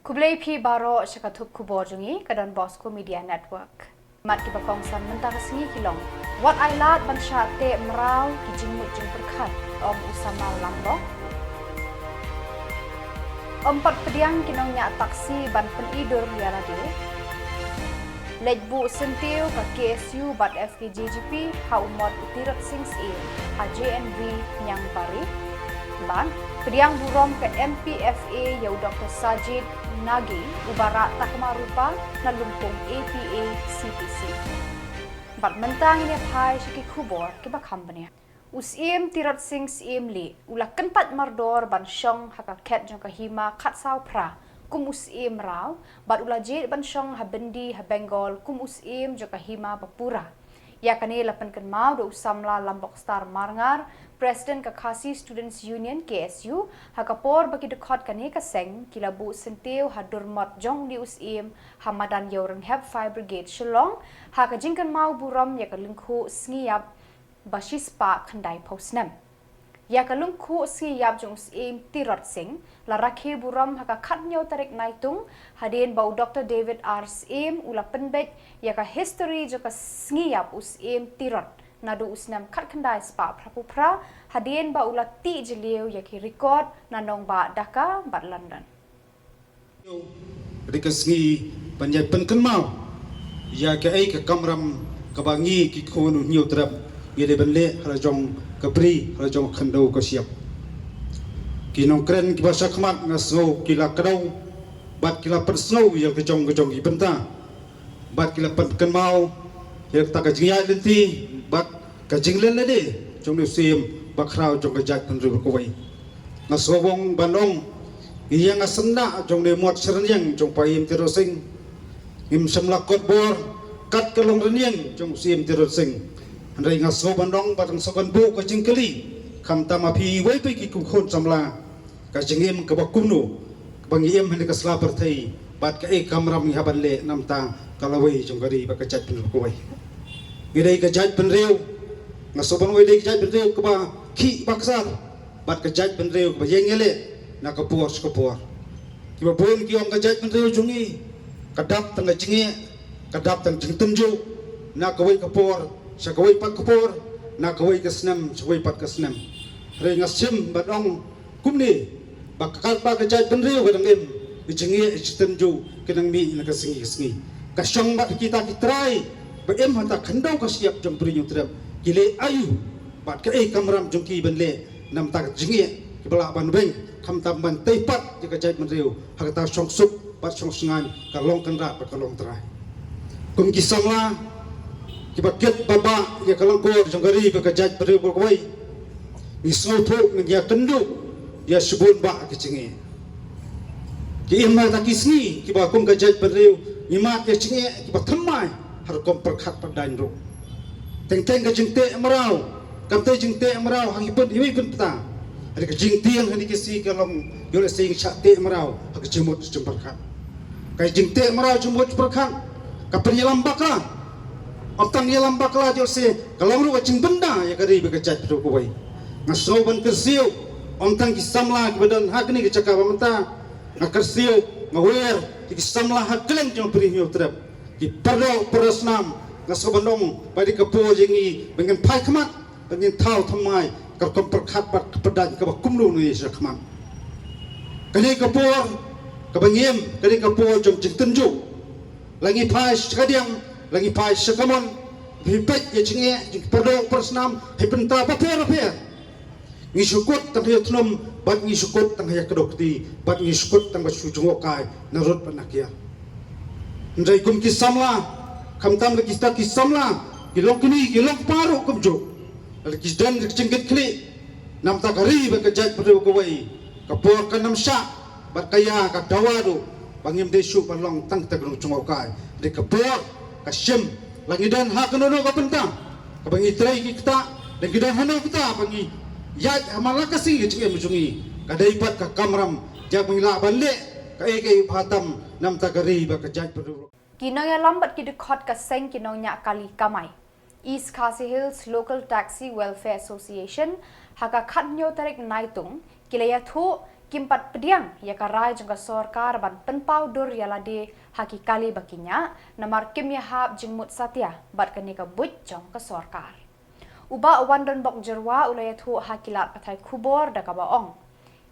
Kublai pi baro syakatup Khuborjylla ke donbosco media network. Mat ki bakong san mentah sengi Shillong. Wat I lat ban syate merau ki jingmut jing perkat om usama lambok. Empat pediang kinong nyak taksi ban penidur liarade. Lejbu sentiu ka KSU bat FKJGP ha umot utirat sings ha JNV nyang pari. Ban pediang burom ke MPFA yau Dr. Sajid Nagi ubara takmarupa na lumpung APA CPC. Bat mentang ini pai syaki Khubor ke bakhambanya. Usim tirat sings li ula kenpat mardor ban syong hakaket jong kahima khat saw pra kum usim raw bat ula jit ban syong ha bendi ha Bengal kum usim jong kahima bapura. Ya kani lapan kan mau do Samla lambok star marngar President Khasi Students Union KSU hakapor bagi dekat kani kaseng kilabu sentiu hadurmat jong di usim hamadan yaurang heb fire brigade Shillong hakajingkan mau buram ya kalungku sngiap basispa khandai posnam ya kalungku sngiap jong usim tirot sing la rakhi buram haka khatnyau tarik Naitung hadin bau Dr. David R. Sim ula penbet ya ka history jo ka sngiap usim tirot nadu usnam khat khandai spa prapupra hadien ba ula ti jeliu yaki record nanong ba Dhaka ba London rika sngi banjai penken mau ya ke ai ka kamram ka bangi ki khonu nyu trap gede benle hala jong ka pri hala jong khandau ka siap ki nong kren ki basa khmat ngaso ki la kadau bat ki la persno ya ke jong ki benta bat ki la penken mau ya ta ka jia lenti bat ka jinglen le de jong nu sim bakrau jong ka jat pen ru ko wai na sobong bandong yang asna jong ne mot sernyang jong paim tirosing im samla Khubor kat kalong renyang jong sim tirosing andai ngaso bandong batang sokan bu ka jingkeli kham tamapi wai pe ki ku khon samla ka jingem ka bakumnu bangiem hande ka sla perthai bat ka e kamram ni haban le namta kalawai jong gari ba ka jat pen ru ko wai gidai ka jat pen reu ngasoban wai dei jat pen reu ka ba ki baksar bat ka jat pen reu ba yengele na kapur kiba bon ki ong ka jat pen reu jungi kadap tang jinge kadap tang jingtenju na kawai kapur sa kawai pat kapur na kawai ka snam sa kawai pat ka snam re ngasim bat ong kumni bakal ba ka jat pen reu ka dangem jinge jingtenju kenang mi na ka singi ka syong bat kita kitrai ba em hata khandau ka siap jong pri nyutrap kile ayu bat ka e kamram jongki benle nam tak jinge kibala ban beng kham tam ban teipat jika jait menriu hakata song sup bat song sengan ka long kendra ba ka long trai kum ki Samla kibaket baba ya kalang ko jonggari ba ka jait menriu ko wai ni snow thuk ni ya kendu ya subun ba ki jinge ki imma ta kisni kiba kum ka jait menriu imat ya jinge kiba thamai har kom perkhat padain ro teng ka jingte marau kamte jingte marau hangipun iwi pun peta ada ka jingtiang hani kisi kalong yole sing chate marau hak jimut jumperkhat kai jingte marau jumut perkhat ka penyelam baka otang yelam bakla jose kalong ru ka jing benda ya kari be ka jat ro ko wai ngaso ban kersiu ontang ki Samla ki badan hak ni ka cakap menta ngakersiu ngawer ki Samla hak keleng jong prihyo trap ki perlo perasnam ngaso bandong badi kapo jingi bengen pai khamat bengen thau thamai ka kom perkhat bat pedan ka kumlu ni sa khamat kali kapor ka bangiem kali kapor jom jingtenju lagi pai skadiam lagi pai sakamon hipet ye jinge jing perlo persnam hipenta paper ngi sukut tang ye thnum bat ngi sukut tang ya kedokti bat ngi sukut tang ba sujungo kai narut panakia ndai kum ki Samla khamtam le kista ki Samla ki lokni ki lok paru kumjo le kisdan cingket kli nam ta gari ba ka jat padu ko wai ka por ka nam sha bat kaya ka dawadu bangim desu palong tang ta grung chungo kai de ka por ka sim langidan ha kanono ka penta ka bangi trai ki kita de gidan hano kita bangi ya malaka sing jinge mujungi ka daipat ka kamram jak mangila balle ka eke bhatam nam ta gari ba ka jat padu Kinong ya lambat ki dekat ka seng kinong nya kali kamai. East Khasi Hills Local Taxi Welfare Association haka khatnyo tarik Naitung kilaya thu Kimpat pediang ya karai jengka sorkar ban penpau dur yalade haki kali bakinya namar kim yahab jengmut satya bat kani ka but jong ka sorkar. Uba wandon bok jerwa ulayat hu hakilat patai Khubor da ka baong.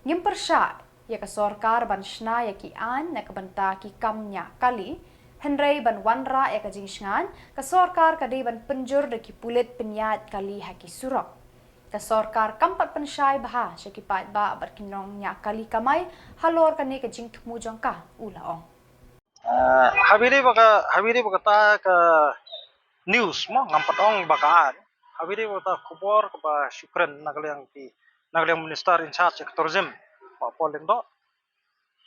Ngim persya ya ka sorkar ban shna ya ki an na ka banta ki kamnya kali Henry ban wanra ya ka jingsngan ka sorkar ka ban penjur da ki pulit penyat kali haki surok. Ka sorkar kampat pensyai baha syakipat ba berkinong nya kali kamai halor kani ka jing tmu jongka ulaong. Habiri baka ta ka news mo ngampat ong bakaan. Habiri baka Khubor ka syukran nagaliang minister in charge of tourism pa poleng do.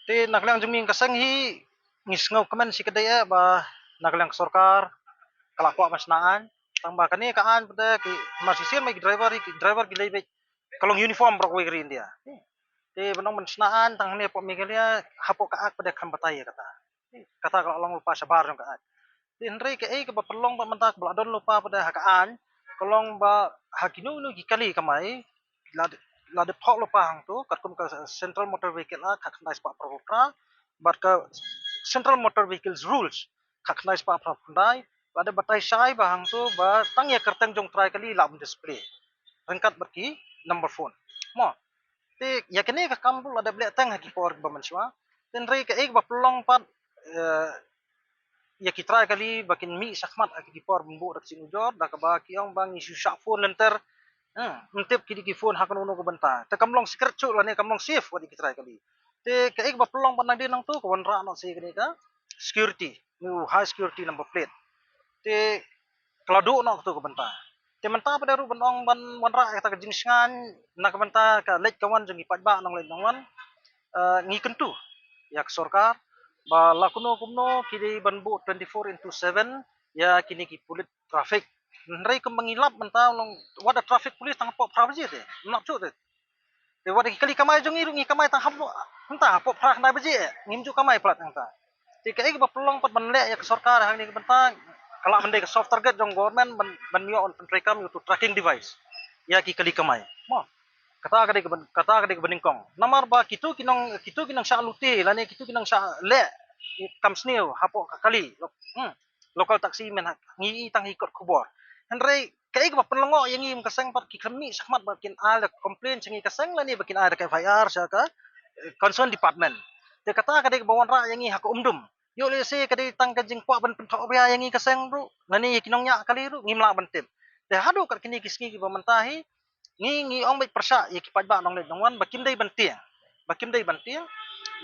Ti nagaliang juming kasang hi ngisngaw kaman si kadaya ba nagaliang sorkar kalakwa masnaan tamba kani kaan pada ki masisir mai driver gilay kalong uniform bro ko India. Ti benong masnaan tang ne po Meghalaya hapo kaak pada kambatay kata kalau long lupa sabar jong kaan. Ti henry ke ka ba perlong ba mentak bladon lupa pada hakaan kalong ba hakinu nu gikali kamai lade phok lupa hang tu katkum ka central motor vehicle a khaknai spa program but ka central motor vehicles rules khaknai spa program ada batai syai bahang tu ba tang ya kerteng jong try kali lam display rengkat berki number phone mo ti ya kene ka kampul ada blek tang haki por ba manswa ten rei ka ek ba pelong pat ya ki try kali bakin mi sakmat haki por bumbu dak sing ujor dak ba ki ong bang isu syak phone lenter untip ki di phone hakan uno ko banta ta kamlong secret chu la ne kamlong safe wadi ki try kali ti ka ek ba pelong pat nang dinang tu ko wanra no si kene ka security new high security number plate ti keladu no tu ko banta ti menta pada ru benong ban wanra kata jingsngan nak banta ka lek kawan jeng ipat ba nang lek nangwan ngi kentu ya sorkar ba lakuno kumno kini banbu 24/7 ya kini ki pulit traffic nrei ke mengilap menta long wada traffic police tang pop prabaji te nak chu te te wada kali kamai jong iru ngi kamai tang hapo menta pop pra na baji ngimju kamai plat ngta ti ka ba pelong pat banlek ya sorkar hang ni benta kalau mendek soft target jong government ban yo on rekam itu tracking device ya ki kali kamai mo kata kade beningkong namar ba kitu kinong sya luti lani kitu kinong sya le kamsneu hapo kali local taxi men ngi tang hikot Khubor henry kai ba penlongo yang ngi kaseng pat ki kami sakmat bakin al complain cengi kaseng lani bakin ada ka FIR sya ka concern department te kata kade bawon ra yang ngi hak umdum yo le se kade tang ka jing kwa ban penthok bia yang ngi kaseng bro lani kinong nya kali ru ngimla bantim te hadu kat kini kisngi ki bamentahi ngi ong bai persya ye ki pajba nong le nongwan bakim dai bantiang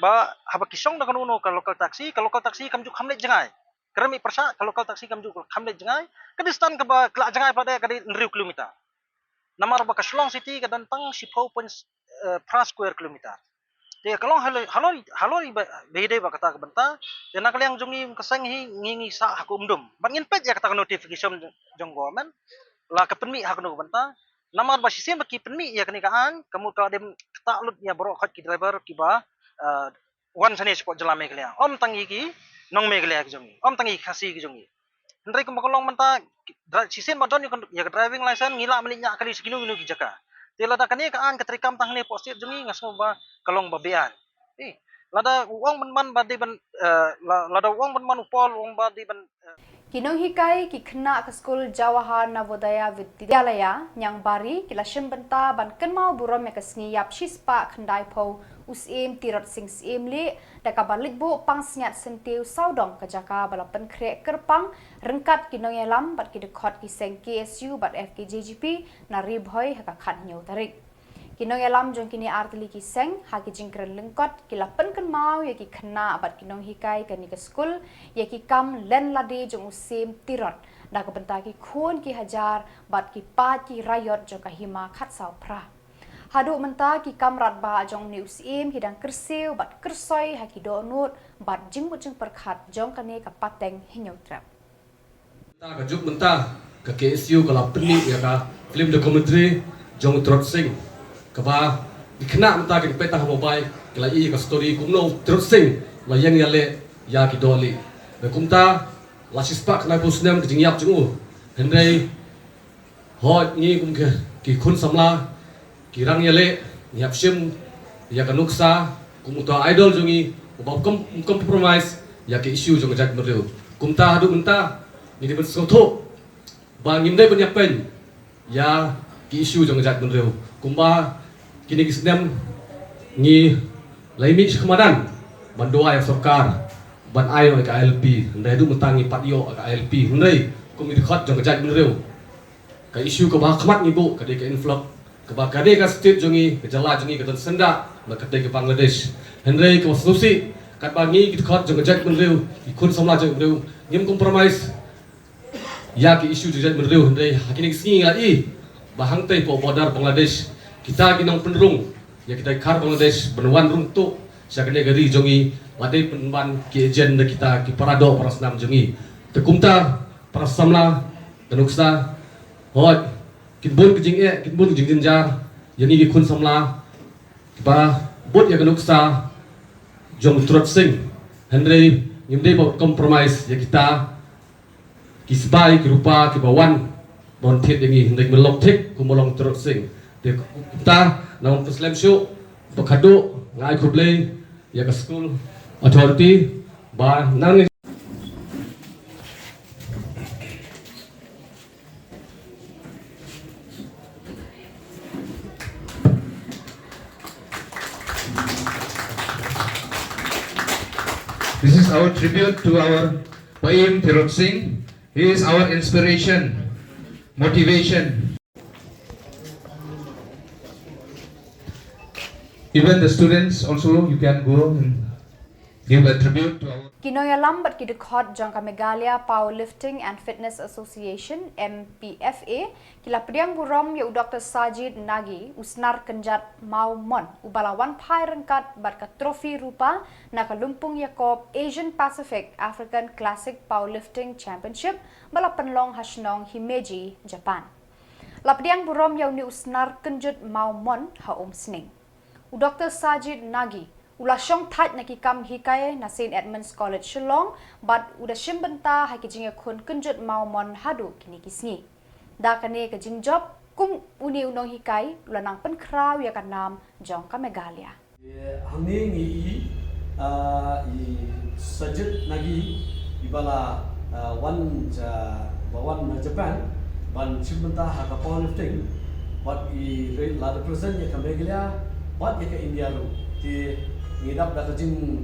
ba haba kisong na kanuno ka local taxi kamju khamle jangai kerami persya ka local taxi kamju khamle jangai kadistan ka ba kla jangai pada kadi 1 kilometer namar ba ka Shillong city ka dantang 10 square kilometer te kalong halori bede ba kata ka benta te nak liang jungi kaseng hi ngi sa hakumdum bangin pet ya kata notification jong government la ka penmi hak no benta namar ba sistem ki penmi ya kenikaan kamu ka dem taklut ya bro khot ki driver ki ba wan sane spot Jylla Meghalaya om tangi ki nong Meghalaya ki jongi om tangi khasi ki jongi ndrei ko makolong menta sistem ba don ya driving license ngila melinya kali sekinu ki jaka te lada kani kaan ketrikam tang ne postit jongi ngasmo ba kalong ba bean lada uang man ba di ban lada uang man upol uang ba di ban Kinong hikai ki kena ke skul Jawahar Navodaya Vidyalaya yang bari kila benta ban kenmau burom ya kesngi yap shispa kendai po usim tirot sing sim li daka balik bu pang senyat sentiu saudong ke jaka balapan krek kerpang rengkat kinong yalam bat ki dekot ki seng KSU bat FKJGP na ribhoi haka khat nyau tarik kinong yalam jong kini artili ki seng haki jingkren lengkot kila pen kenmau ya ki kena bat kinong hikai kani ke skul ya ki kam len lade jong usim tirot daka benta ki khun ki hajar bat ki pat ki rayot jong kahima khat sau pra hadu menta ki kamrat ba jong news im hidang kersiu bat kersoi haki donut bat jingmut jing perkhat jong kane ka pateng hinyau trap ta ka juk menta ka KSU kala peni ya ka film documentary jong trot sing ka ba dikna menta ka petang mobile kala I ka story kumno trot sing la yang yale ya ki doli be kumta la sispak na pusnem ki jingyap jungu hendai hot ni kum ke ki khun samla kirang yale nyap sim ya kan nuksa kumutua idol jongi ubah compromise ya ke isu jong jat mereu kumta hadu menta ni de bersoto bang imdai penyapen ya ke isu jong jat mereu kumba kini kisnem ni laimi kemadan bandua ya sokar ban ayo ka LP ndai du mentangi patio ka LP ndai kum di khot jong jat mereu ka isu ka bah khmat ni bu ka de ka influx ka bah ka de ka state jongi ka Jylla jongi ka tan senda ma ka de ka Bangladesh ndai ka solusi kat bangi kita khot jong jat mereu ikun Samla jong mereu ngim compromise ya ki isu jong jat mereu ndai hakini singi lai bahang tei po border Bangladesh kita ginong penrung ya kita kar Bangladesh benwan runtuk syakane gari jongi wadai penban ki agenda kita ki parado para senam jongi tekumta para Samla danuksa hot kitbun kijing kitbun kijing jinjar yani ki kun Samla ba bot ya danuksa jong trot sing Henry ngimdei bo compromise ya kita kisbai ki rupa ki bawan bon thet yangi ndek melok thik kumolong trot sing de kita naung Muslim show bakado ngai khublei ya ka school authority ba nang This is our tribute to our Paim Tirot Singh. He is our inspiration, motivation. Even the students also, you can go and give a tribute to our... Kinoya lambat ki dekhot jangka Meghalaya Powerlifting and Fitness Association MPFA kila pediang burom ya Dr. Sajid Nagi usnar kenjat mau mon ubalawan pai rengkat barka trofi rupa nakalumpung Yakob Asian Pacific African Classic Powerlifting Championship bala penlong Hashnong Himeji Japan. La pediang burom ya ni usnar kenjut mau mon ha sning. Dr. Sajid Nagi Ula syong tat naki kam hikai na St. Edmunds College Shillong, but udah shimbenta hai kijing kun kunjut mau mon hadu kini kisni. Da kane kijing job kum uni unong hikai ula nang penkraw ya kanam jong ka Meghalaya. Hangni ngi i sajid nagi ibala bawan Japan ban shimbenta ha ka powerlifting but i la represent ya ka Meghalaya but ya ka India lu ti ngidap dah kajing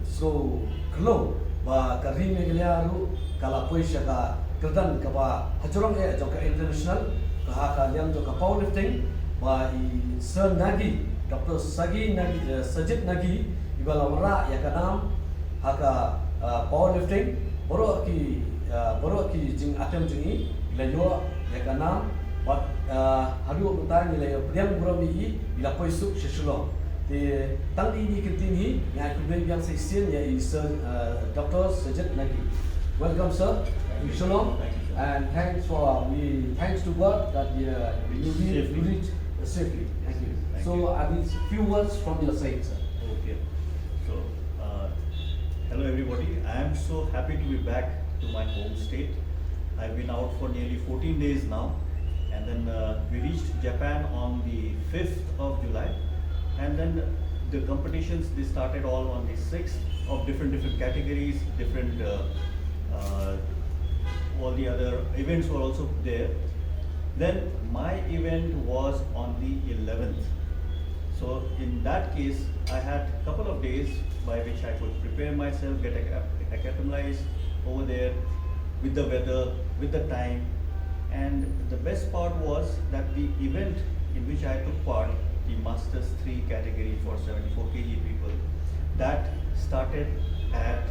so kelo ba kari Meghalaya ru kala poisya ka kerdan ka ba hajurong jong ka international ka liam jong ka powerlifting ba i sir nagi Dr. Sajid Nagi ibala wara ya ka nam haka powerlifting boro ki jing atem jing ila yo ya ka nam but hadu utar ni la priam buram ni ila poisuk Shillong the tang ini continue ngai kuben yang section ya is Dr. Sajid Nagi. Welcome sir to Shillong and thanks to God that you reach safely. Thank you. So I need few words from your side sir. Okay. So hello everybody. I am so happy to be back to my home state. I've been out for nearly 14 days now, and then we reached Japan on the 5th of July. And then the competitions, they started all on the 6th of different categories, all the other events were also there. Then my event was on the 11th. So in that case, I had a couple of days by which I could prepare myself, get acclimatized over there with the weather, with the time. And the best part was that the event in which I took part, the Masters 3 category for 74 kg people, that started at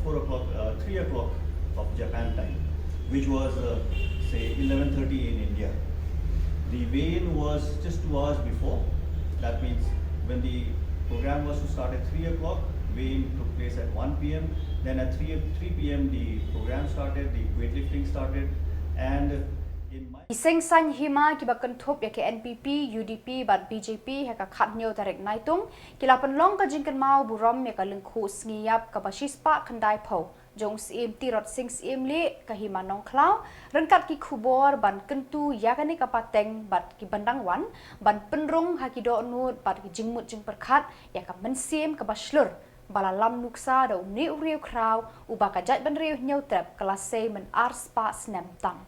4 o'clock, 3 o'clock of Japan time, which was say 11:30 in India. The weigh-in was just 2 hours before. That means when the program was to start at 3 o'clock, weigh-in took place at 1 p.m. Then at 3 p.m. the program started, the weightlifting started, and Iseng san hima kiba kentup ya ke NPP, UDP, bat BJP heka khatnyo tarek Naitung, kila penlong ka jingkan mau burom ya ka lengku ngiyap ka basispa kendai pau, jong sim tirot sing sim le kahima nong klau rengkat ki khubor ban kentu yakani kapateng bat ki bandang wan ban penrung hakido nut bat ki jingmut jing perkhat yaka mensim ka baslur bala lam nuksa da ni uriu kraw ubaka jat ban riu nyau trap kelasei men ars pa snem tang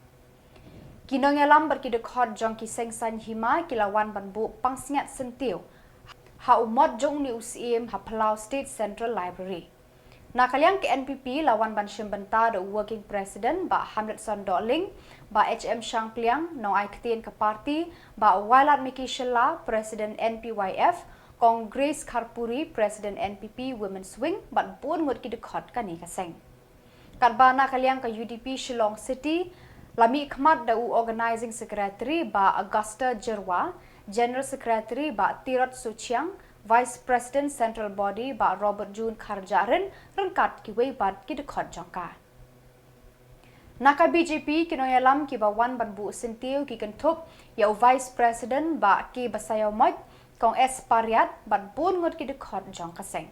kinong yalam berkidekot jong ki sengsan hima kilawan ban bu pangsingat sentiu ha umot jong ni usim ha Palau State Central Library. Nakaliang ke NPP lawan ban Shimbenta the working president ba Hamletson Doling ba HM Shang Pliang no ai ketien ke parti ba Wailat Miki Shilla president NPYF Congress Karpuri president NPP Women's Wing bat pun ngut kidekot kani kaseng. Kat ba nakaliang ke UDP Shillong City lami khmat da organizing secretary ba Augusta Jylla General Secretary ba Tirot Suchiang, Vice President Central Body ba Robert Jun Kharjarin rengkat ki weibat ki dekot jangka. Naka BJP kinoyalam ki ba wan ban bu sentiu ki kentup ya Vice President ba ki basayaw mot kong S Pariat ban pun ngot ki dekot jangka seng.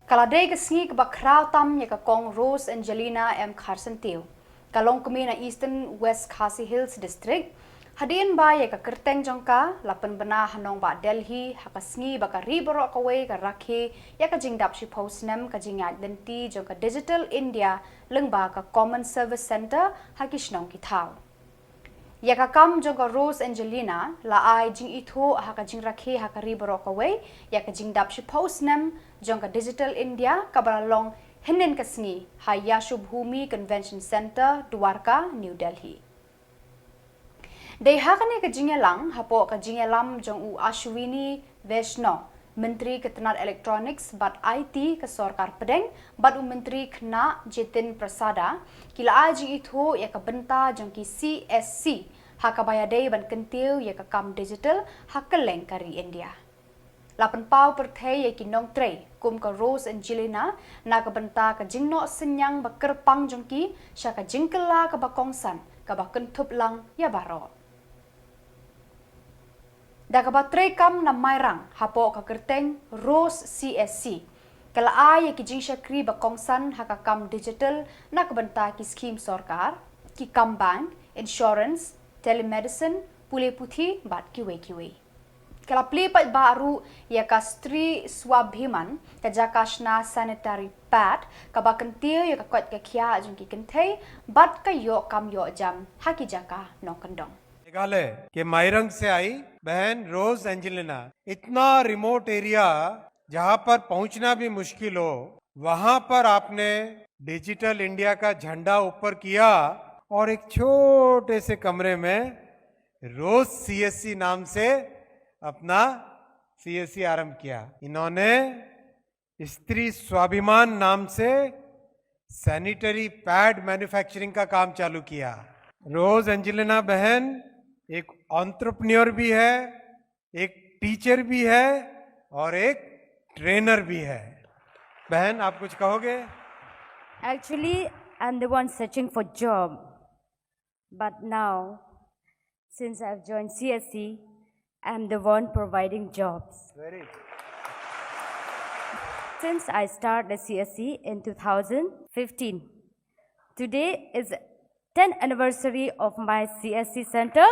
Kaladai kesengi ke bakrau tam ya ke kong Rose Angelina M. Carsentiu. Kalong kami na Eastern West Khasi Hills District. Hadian ba ya ke kerteng jongka, lapan bena hanong ba Delhi, haka sengi ba ka riborok kawai ka rakhi, ya ke jingdap si posnem ka jing identity jongka Digital India, leng ba ka Common Service Center, haki shnong kitau. Ya ka kam jongka Rose Angelina, la ai jing itu haka jing rakhi haka riborok kawai, ya ke jingdap si posnem, jongka Digital India kabalalong hinin kasngi Haya Shubhumi Convention Center Dwarka New Delhi. Dei hakane ka jingelang hapo ka jingelam jong u Ashwini Vaishnaw Menteri Ketenaga Electronics bat IT ke Sarkar Pedeng bat u Menteri Kena Jitin Prasada kila aji itu ya ka benta jong ki CSC hakabayadei ban kentiu ya ka kam digital hakeleng kari India. Lapan pau perthai ya kinong tre kum ka Rose Angelina na ka benta ka jingno senyang ba kerpang jongki sya ka jingkela ka bakongsan ka ba kentup lang ya baro. Da ka ba tre kam na mairang hapo ka kerteng Rose CSC. Kala ay ya ki jing syakri bakongsan haka kam digital na ka benta ki skim sarkar, ki kam bank, insurance, telemedicine, pule puthi bat kiwe. Kala plipat baru ya ka Stri Swabhiman ka jakashna sanitary pad ka ba kentiu ya ka kwat ka kya jung ki kentai bat ka yo kam yo jam haki jaka no kandong. Meghalaya के मायरंग से आई बहन रोज एंजेलिना इतना remote area जहां पर पहुंचना भी मुश्किल हो वहां पर आपने डिजिटल इंडिया का झंडा ऊपर किया और एक छोटे से कमरे में रोज सीएससी नाम से अपना सीएससी आरंभ किया। इन्होंने स्त्री स्वाभिमान नाम से सैनिटरी पैड मैन्युफैक्चरिंग का काम चालू किया। रोज एंजेलिना बहन एक एंटरप्रेन्योर भी है, एक टीचर भी है और एक ट्रेनर भी है। बहन आप कुछ कहोगे? Actually, I'm the one searching for job, but now, since I've joined CSC, I'm the one providing jobs. Very. Since I started CSC in 2015, today is 10th anniversary of my CSC center,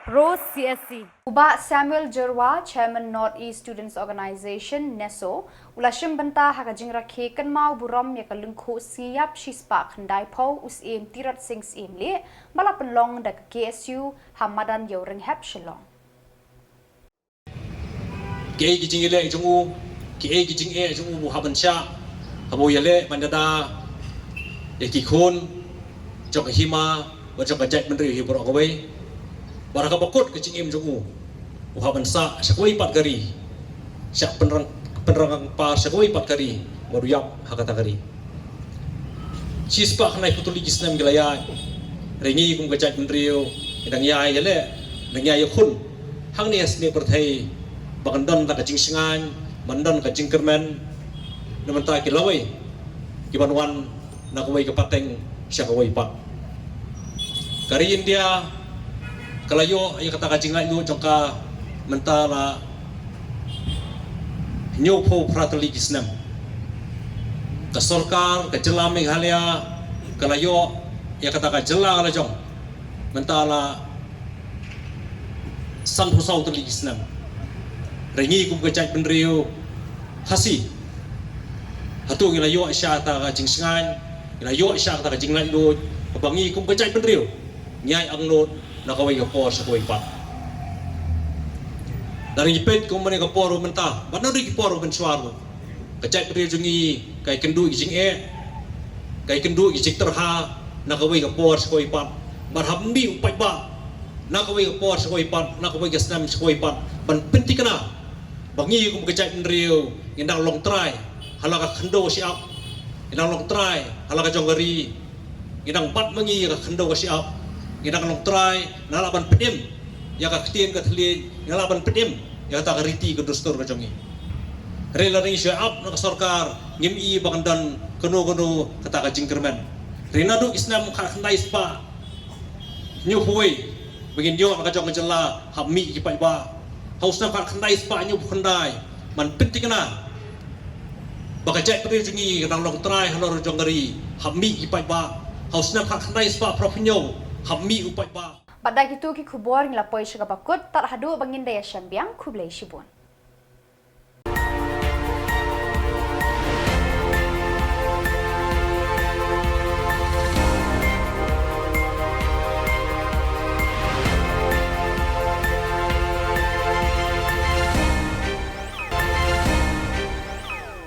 Rose CSC. Uba Samuel Jurwa, Chairman Northeast Students Organization, NEHU, ulashim benta haka jingra keken mau buram ya kalungku siyap shispak handai po usim tirat sings imli bala penlong da KSU Hamadan Yoreng Hep Shillong. Ki kijing ile jungu ki kijing jungu habansha habo yale bandada ekikun jok hima wajak bajat menteri hibur akawai baraka bakut kijing im jungu habansa sakoi pat kari sak penerang par sakoi pat kari maruyap hakata kari cispa khnai putuli gisnam gelaya rengi kum bajat menteri dang yai yale dang yai khun hang ni asne perthai bagandon ta kajing singan bandon kajing kermen naman ta kilaway kibanwan na kaway kapateng siya kaway pat kari India kalayo ay kata kajing lai lu jongka mentala nyopo pratali kisnam ka sarkar ka Jylla Meghalaya kalayo ya kata ka Jylla la jong mentala san husau tali kisnam rengi kum kajai penriu khasi hatu ngelayo isya ta ka jingsangan ngelayo isya ta ka jinglai lu bangi kum kajai penriu nyai angnot na kawai ka por sa kawai pat dari ipet kum mane ka por menta banau ri por ben suar kajai penriu jungi kai kendu jing kai kendu jing terha na kawai ka por sa kawai pat marhambi upai ba na kawai ka por sa kawai pat na kawai ka snam sa kawai pat ban pentikana bangi kum kajai penriu indang long try halaka khendo siap indang long try halaka jonggari indang bat mangi ka khendo ka siap indang long try nalaban pedim ya ka ktien ka thli nalaban pedim ya ta ka riti ka dostor ka jongi rela ring siap na sarkar ngim i bakandan kono kata ka jingkermen rinadu islam ka khandai spa nyu huai begin yo ka jong Jylla hammi ki pai ba hausna ka khandai spa nyu khandai man pentikna bakajai peri jungi kadang long try halor jonggari hammi ki pai ba hausna ka khandai spa profenyo hammi upai ba Pada gitu ki Khubor ngilapoi syagapakut tar hadu bangin daya syambiang kublai shibun.